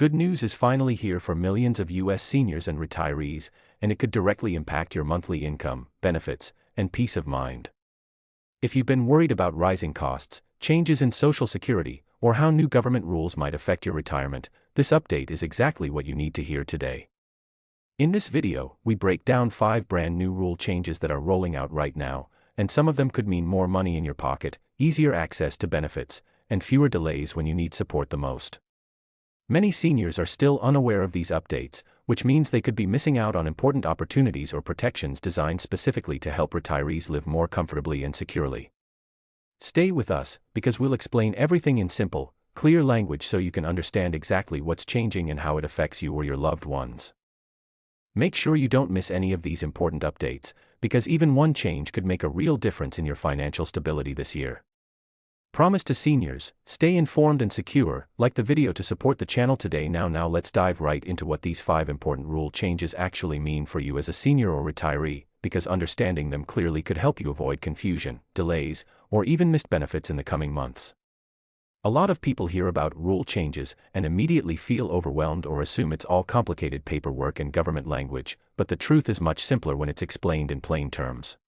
Good news is finally here for millions of U.S. seniors and retirees, and it could directly impact your monthly income, benefits, and peace of mind. If you've been worried about rising costs, changes in Social Security, or how new government rules might affect your retirement, this update is exactly what you need to hear today. In this video, we break down 5 brand new rule changes that are rolling out right now, and some of them could mean more money in your pocket, easier access to benefits, and fewer delays when you need support the most. Many seniors are still unaware of these updates, which means they could be missing out on important opportunities or protections designed specifically to help retirees live more comfortably and securely. Stay with us, because we'll explain everything in simple, clear language so you can understand exactly what's changing and how it affects you or your loved ones. Make sure you don't miss any of these important updates, because even one change could make a real difference in your financial stability this year. Promise to seniors, stay informed and secure. Like the video to support the channel today. Now let's dive right into what these 5 important rule changes actually mean for you as a senior or retiree, because understanding them clearly could help you avoid confusion, delays, or even missed benefits in the coming months. A lot of people hear about rule changes and immediately feel overwhelmed or assume it's all complicated paperwork and government language, but the truth is much simpler when it's explained in plain terms.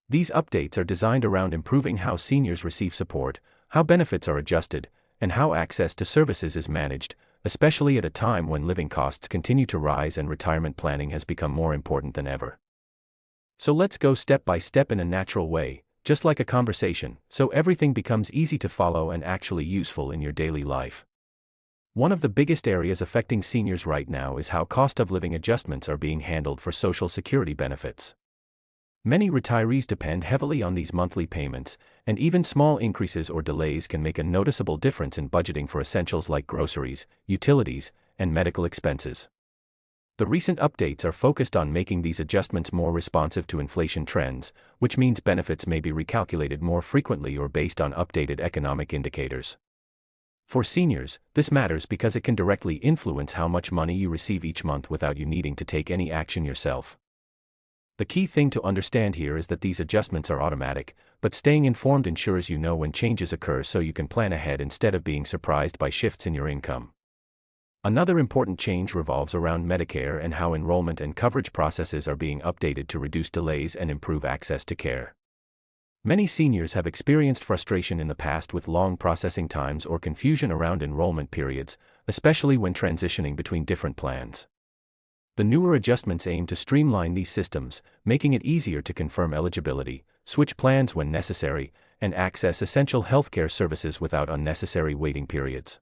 These updates are designed around improving how seniors receive support, how benefits are adjusted, and how access to services is managed, especially at a time when living costs continue to rise and retirement planning has become more important than ever. So let's go step by step in a natural way, just like a conversation, so everything becomes easy to follow and actually useful in your daily life. One of the biggest areas affecting seniors right now is how cost of living adjustments are being handled for Social Security benefits. Many retirees depend heavily on these monthly payments, and even small increases or delays can make a noticeable difference in budgeting for essentials like groceries, utilities, and medical expenses. The recent updates are focused on making these adjustments more responsive to inflation trends, which means benefits may be recalculated more frequently or based on updated economic indicators. For seniors, this matters because it can directly influence how much money you receive each month without you needing to take any action yourself. The key thing to understand here is that these adjustments are automatic, but staying informed ensures you know when changes occur so you can plan ahead instead of being surprised by shifts in your income. Another important change revolves around Medicare and how enrollment and coverage processes are being updated to reduce delays and improve access to care. Many seniors have experienced frustration in the past with long processing times or confusion around enrollment periods, especially when transitioning between different plans. The newer adjustments aim to streamline these systems, making it easier to confirm eligibility, switch plans when necessary, and access essential healthcare services without unnecessary waiting periods.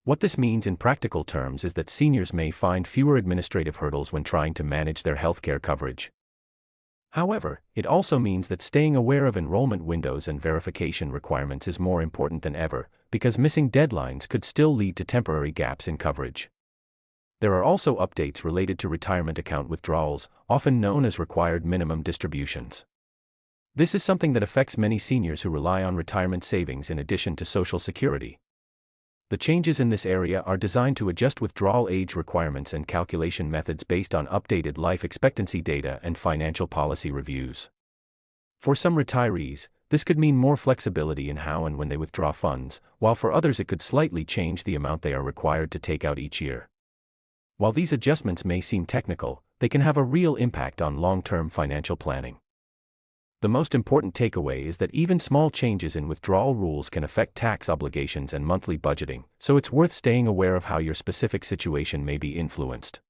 What this means in practical terms is that seniors may find fewer administrative hurdles when trying to manage their healthcare coverage. However, it also means that staying aware of enrollment windows and verification requirements is more important than ever, because missing deadlines could still lead to temporary gaps in coverage. There are also updates related to retirement account withdrawals, often known as required minimum distributions. This is something that affects many seniors who rely on retirement savings in addition to Social Security. The changes in this area are designed to adjust withdrawal age requirements and calculation methods based on updated life expectancy data and financial policy reviews. For some retirees, this could mean more flexibility in how and when they withdraw funds, while for others it could slightly change the amount they are required to take out each year. While these adjustments may seem technical, they can have a real impact on long-term financial planning. The most important takeaway is that even small changes in withdrawal rules can affect tax obligations and monthly budgeting, so it's worth staying aware of how your specific situation may be influenced.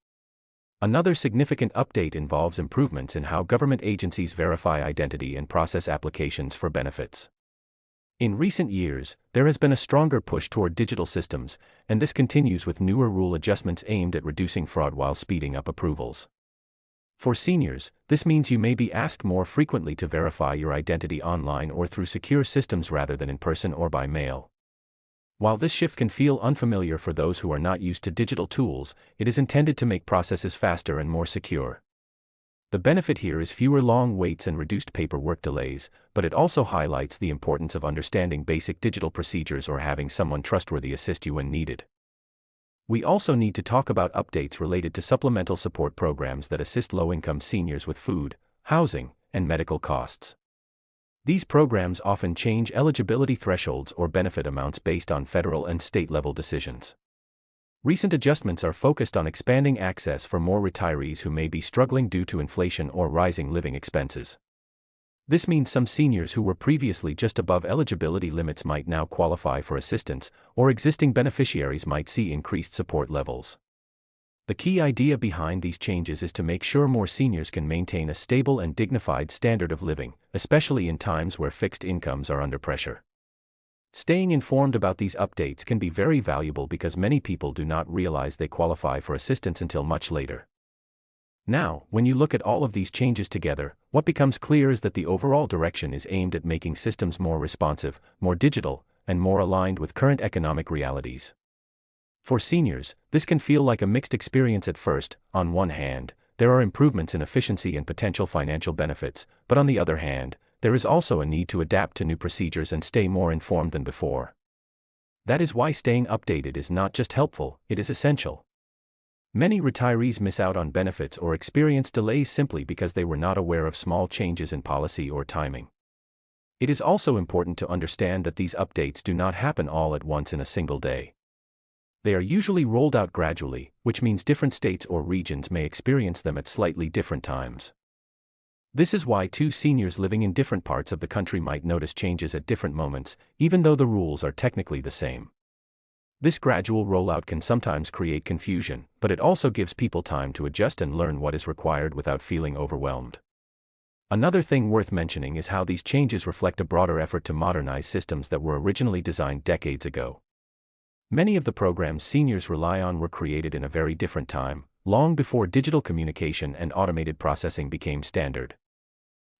Another significant update involves improvements in how government agencies verify identity and process applications for benefits. In recent years, there has been a stronger push toward digital systems, and this continues with newer rule adjustments aimed at reducing fraud while speeding up approvals. For seniors, this means you may be asked more frequently to verify your identity online or through secure systems rather than in person or by mail. While this shift can feel unfamiliar for those who are not used to digital tools, it is intended to make processes faster and more secure. The benefit here is fewer long waits and reduced paperwork delays, but it also highlights the importance of understanding basic digital procedures or having someone trustworthy assist you when needed. We also need to talk about updates related to supplemental support programs that assist low-income seniors with food, housing, and medical costs. These programs often change eligibility thresholds or benefit amounts based on federal and state-level decisions. Recent adjustments are focused on expanding access for more retirees who may be struggling due to inflation or rising living expenses. This means some seniors who were previously just above eligibility limits might now qualify for assistance, or existing beneficiaries might see increased support levels. The key idea behind these changes is to make sure more seniors can maintain a stable and dignified standard of living, especially in times where fixed incomes are under pressure. Staying informed about these updates can be very valuable because many people do not realize they qualify for assistance until much later. Now, when you look at all of these changes together, what becomes clear is that the overall direction is aimed at making systems more responsive, more digital, and more aligned with current economic realities. For seniors, this can feel like a mixed experience at first. On one hand, there are improvements in efficiency and potential financial benefits, but on the other hand, there is also a need to adapt to new procedures and stay more informed than before. That is why staying updated is not just helpful, it is essential. Many retirees miss out on benefits or experience delays simply because they were not aware of small changes in policy or timing. It is also important to understand that these updates do not happen all at once in a single day. They are usually rolled out gradually, which means different states or regions may experience them at slightly different times. This is why two seniors living in different parts of the country might notice changes at different moments, even though the rules are technically the same. This gradual rollout can sometimes create confusion, but it also gives people time to adjust and learn what is required without feeling overwhelmed. Another thing worth mentioning is how these changes reflect a broader effort to modernize systems that were originally designed decades ago. Many of the programs seniors rely on were created in a very different time, long before digital communication and automated processing became standard.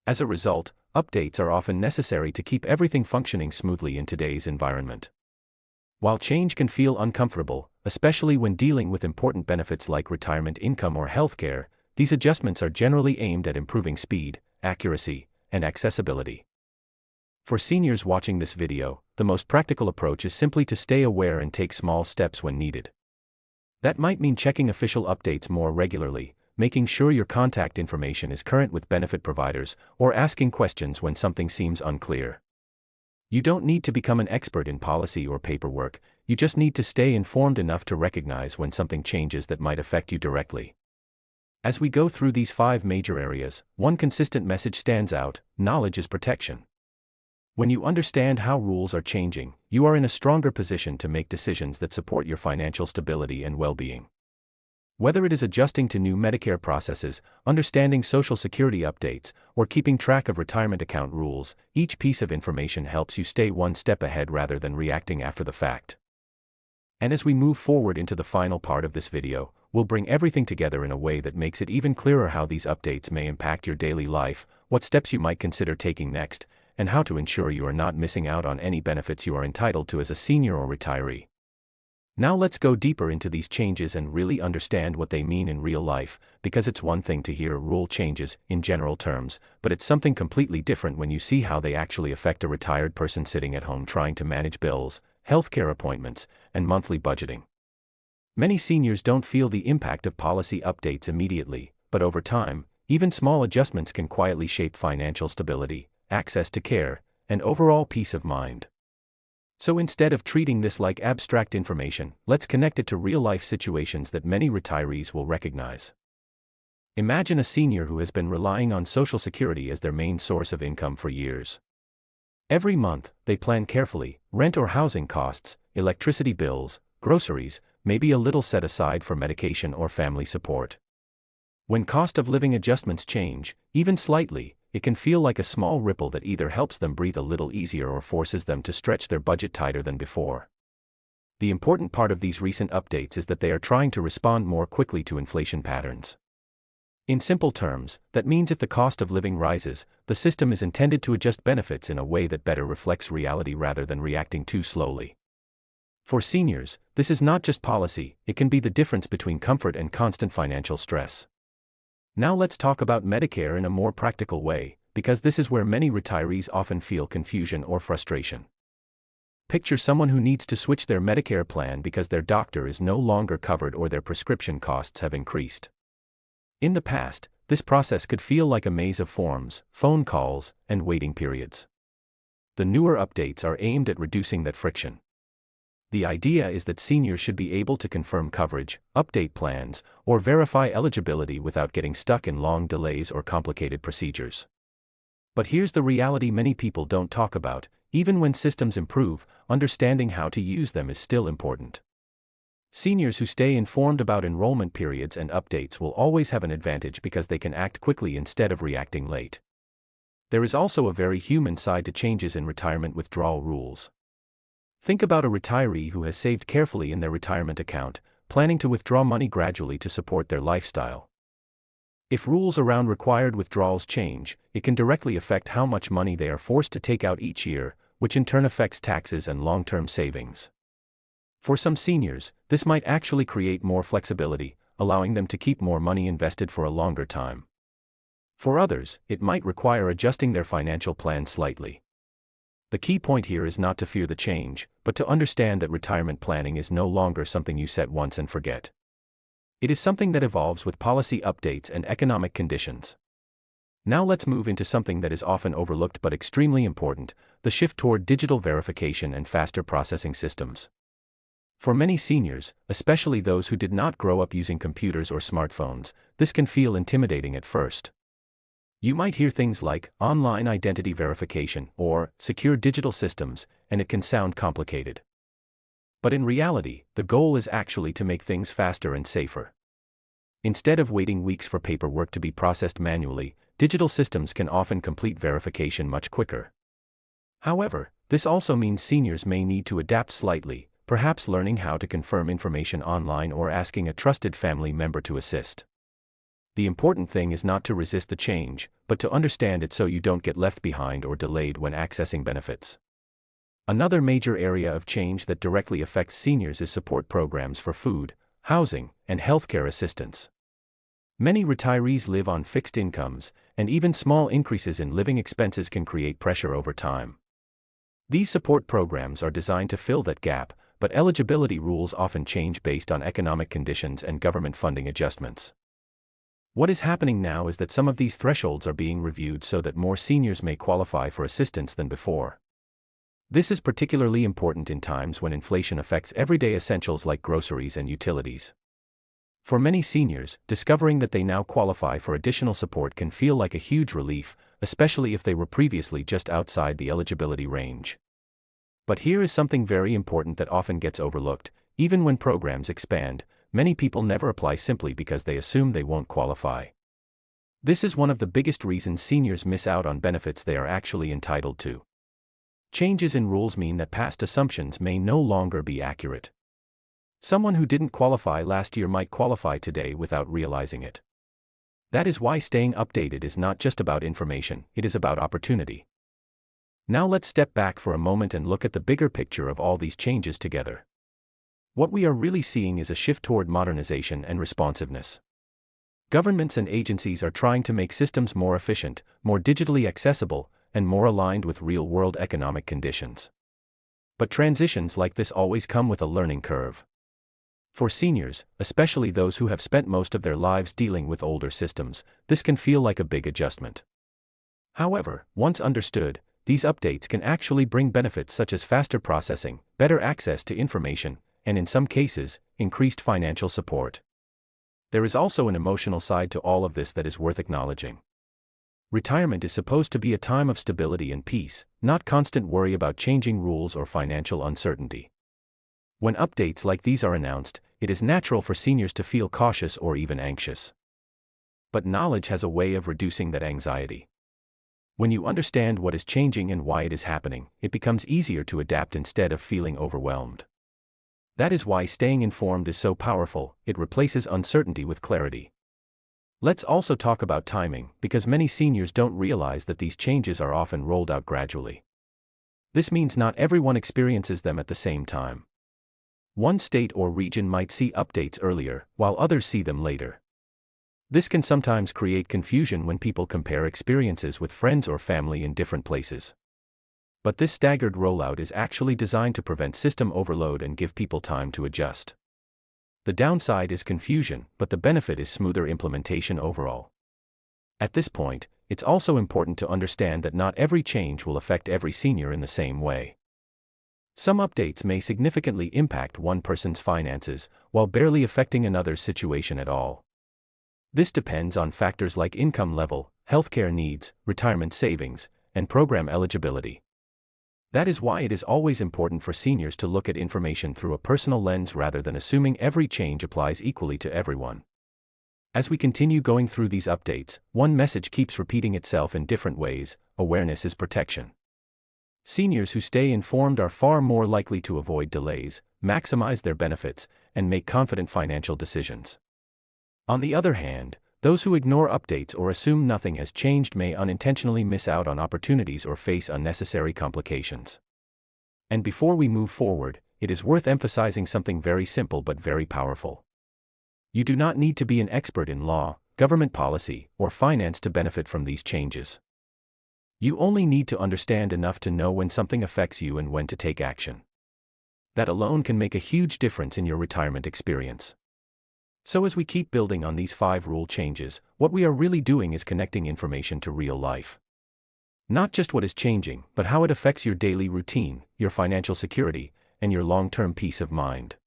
As a result, updates are often necessary to keep everything functioning smoothly in today's environment. While change can feel uncomfortable, especially when dealing with important benefits like retirement income or healthcare, these adjustments are generally aimed at improving speed, accuracy, and accessibility. For seniors watching this video, the most practical approach is simply to stay aware and take small steps when needed. That might mean checking official updates more regularly, making sure your contact information is current with benefit providers, or asking questions when something seems unclear. You don't need to become an expert in policy or paperwork, you just need to stay informed enough to recognize when something changes that might affect you directly. As we go through these 5 major areas, one consistent message stands out: knowledge is protection. When you understand how rules are changing, you are in a stronger position to make decisions that support your financial stability and well-being. Whether it is adjusting to new Medicare processes, understanding Social Security updates, or keeping track of retirement account rules, each piece of information helps you stay one step ahead rather than reacting after the fact. And as we move forward into the final part of this video, we'll bring everything together in a way that makes it even clearer how these updates may impact your daily life, what steps you might consider taking next, and how to ensure you are not missing out on any benefits you are entitled to as a senior or retiree. Now let's go deeper into these changes and really understand what they mean in real life, because it's one thing to hear rule changes in general terms, but it's something completely different when you see how they actually affect a retired person sitting at home trying to manage bills, healthcare appointments, and monthly budgeting. Many seniors don't feel the impact of policy updates immediately, but over time, even small adjustments can quietly shape financial stability, access to care, and overall peace of mind. So instead of treating this like abstract information, let's connect it to real-life situations that many retirees will recognize. Imagine a senior who has been relying on Social Security as their main source of income for years. Every month, they plan carefully: rent or housing costs, electricity bills, groceries, maybe a little set aside for medication or family support. When cost of living adjustments change, even slightly, it can feel like a small ripple that either helps them breathe a little easier or forces them to stretch their budget tighter than before. The important part of these recent updates is that they are trying to respond more quickly to inflation patterns. In simple terms, that means if the cost of living rises, the system is intended to adjust benefits in a way that better reflects reality rather than reacting too slowly. For seniors, this is not just policy, it can be the difference between comfort and constant financial stress. Now let's talk about Medicare in a more practical way, because this is where many retirees often feel confusion or frustration. Picture someone who needs to switch their Medicare plan because their doctor is no longer covered or their prescription costs have increased. In the past, this process could feel like a maze of forms, phone calls, and waiting periods. The newer updates are aimed at reducing that friction. The idea is that seniors should be able to confirm coverage, update plans, or verify eligibility without getting stuck in long delays or complicated procedures. But here's the reality many people don't talk about: even when systems improve, understanding how to use them is still important. Seniors who stay informed about enrollment periods and updates will always have an advantage because they can act quickly instead of reacting late. There is also a very human side to changes in retirement withdrawal rules. Think about a retiree who has saved carefully in their retirement account, planning to withdraw money gradually to support their lifestyle. If rules around required withdrawals change, it can directly affect how much money they are forced to take out each year, which in turn affects taxes and long-term savings. For some seniors, this might actually create more flexibility, allowing them to keep more money invested for a longer time. For others, it might require adjusting their financial plan slightly. The key point here is not to fear the change, but to understand that retirement planning is no longer something you set once and forget. It is something that evolves with policy updates and economic conditions. Now let's move into something that is often overlooked but extremely important: the shift toward digital verification and faster processing systems. For many seniors, especially those who did not grow up using computers or smartphones, this can feel intimidating at first. You might hear things like online identity verification or secure digital systems, and it can sound complicated. But in reality, the goal is actually to make things faster and safer. Instead of waiting weeks for paperwork to be processed manually, digital systems can often complete verification much quicker. However, this also means seniors may need to adapt slightly, perhaps learning how to confirm information online or asking a trusted family member to assist. The important thing is not to resist the change, but to understand it so you don't get left behind or delayed when accessing benefits. Another major area of change that directly affects seniors is support programs for food, housing, and healthcare assistance. Many retirees live on fixed incomes, and even small increases in living expenses can create pressure over time. These support programs are designed to fill that gap, but eligibility rules often change based on economic conditions and government funding adjustments. What is happening now is that some of these thresholds are being reviewed so that more seniors may qualify for assistance than before. This is particularly important in times when inflation affects everyday essentials like groceries and utilities. For many seniors, discovering that they now qualify for additional support can feel like a huge relief, especially if they were previously just outside the eligibility range. But here is something very important that often gets overlooked: even when programs expand, many people never apply simply because they assume they won't qualify. This is one of the biggest reasons seniors miss out on benefits they are actually entitled to. Changes in rules mean that past assumptions may no longer be accurate. Someone who didn't qualify last year might qualify today without realizing it. That is why staying updated is not just about information, it is about opportunity. Now let's step back for a moment and look at the bigger picture of all these changes together. What we are really seeing is a shift toward modernization and responsiveness. Governments and agencies are trying to make systems more efficient, more digitally accessible, and more aligned with real-world economic conditions. But transitions like this always come with a learning curve. For seniors, especially those who have spent most of their lives dealing with older systems, this can feel like a big adjustment. However, once understood, these updates can actually bring benefits such as faster processing, better access to information, and in some cases, increased financial support. There is also an emotional side to all of this that is worth acknowledging. Retirement is supposed to be a time of stability and peace, not constant worry about changing rules or financial uncertainty. When updates like these are announced, it is natural for seniors to feel cautious or even anxious. But knowledge has a way of reducing that anxiety. When you understand what is changing and why it is happening, it becomes easier to adapt instead of feeling overwhelmed. That is why staying informed is so powerful. It replaces uncertainty with clarity. Let's also talk about timing, because many seniors don't realize that these changes are often rolled out gradually. This means not everyone experiences them at the same time. One state or region might see updates earlier, while others see them later. This can sometimes create confusion when people compare experiences with friends or family in different places. But this staggered rollout is actually designed to prevent system overload and give people time to adjust. The downside is confusion, but the benefit is smoother implementation overall. At this point, it's also important to understand that not every change will affect every senior in the same way. Some updates may significantly impact one person's finances, while barely affecting another's situation at all. This depends on factors like income level, healthcare needs, retirement savings, and program eligibility. That is why it is always important for seniors to look at information through a personal lens rather than assuming every change applies equally to everyone. As we continue going through these updates, one message keeps repeating itself in different ways: awareness is protection. Seniors who stay informed are far more likely to avoid delays, maximize their benefits, and make confident financial decisions. On the other hand, those who ignore updates or assume nothing has changed may unintentionally miss out on opportunities or face unnecessary complications. And before we move forward, it is worth emphasizing something very simple but very powerful. You do not need to be an expert in law, government policy, or finance to benefit from these changes. You only need to understand enough to know when something affects you and when to take action. That alone can make a huge difference in your retirement experience. So as we keep building on these 5 rule changes, what we are really doing is connecting information to real life. Not just what is changing, but how it affects your daily routine, your financial security, and your long-term peace of mind.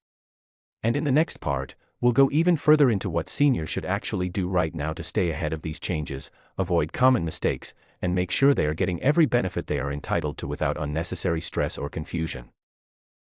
And in the next part, we'll go even further into what seniors should actually do right now to stay ahead of these changes, avoid common mistakes, and make sure they are getting every benefit they are entitled to without unnecessary stress or confusion.